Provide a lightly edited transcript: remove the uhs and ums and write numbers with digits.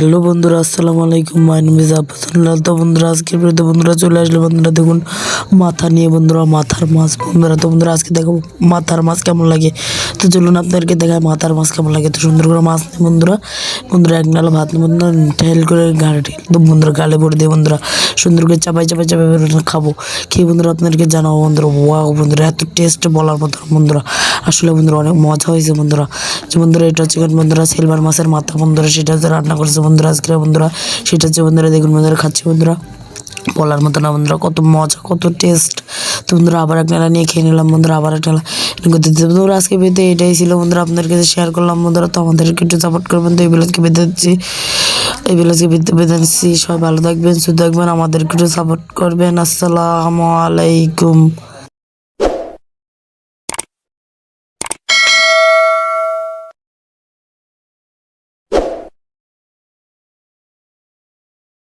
Hello বন্ধুরা, আসসালামু আলাইকুম। My name is Abbasullah. তো বন্ধুরা, আজকের ভিডিওতে বন্ধুরা চলে আসলো। বন্ধুরা দেখুন মাথা নিয়ে, বন্ধুরা মাথার মাছ। বন্ধুরা তো বন্ধুরা আজকে দেখো মাথার মাছ কেমন লাগে। তো চলুন আপনাদেরকে দেখায় মাথার মাছ কেমন লাগে। তো সুন্দর করে মাছ নিয়ে বন্ধুরা বন্ধুরা এক নালা ভাত নিয়ে বন্ধুরা ঠেল করে ঘাড়ে ঠেল তো বন্ধুরা গালে ভরে দিয়ে বন্ধুরা সুন্দর করে চাপাই চাপাই চাপাই খাবো। খেয়ে বন্ধুরা আপনাদেরকে জানাবো বন্ধুরা, ওয়াও বন্ধুরা এত টেস্ট বলার মতো বন্ধুরা। আসলে বন্ধুরা অনেক মজা হয়েছে বন্ধুরা। যে বন্ধুরা এটা হচ্ছে বন্ধুরা সিলভার মাছের মাথা বন্ধুরা, সেটা হচ্ছে রান্না করছে বন্ধুরা আজকে বন্ধুরা। সেটা হচ্ছে বন্ধুরা দেখুন বন্ধুরা খাচ্ছি বন্ধুরা, বলার মতো না বন্ধুরা, কত মজা কত টেস্ট। তো বন্ধুরা আবার এক নালা নিয়ে খেয়ে নিলাম বন্ধুরা, আবার এক নালা করতে বন্ধুরা। আজকে বেঁধে এটাই ছিল বন্ধুরা, আপনাদের কাছে শেয়ার করলাম বন্ধুরা। তো আমাদেরকে একটু সাপোর্ট করবেন। তো এই ভিলেজকে বেঁধে দিচ্ছি, এই ভিলেজকে বেঁধে দিচ্ছি। সবাই ভালো থাকবেন, সুস্থ থাকবেন, আমাদেরকে একটু সাপোর্ট করবেন। আসসালামু আলাইকুম।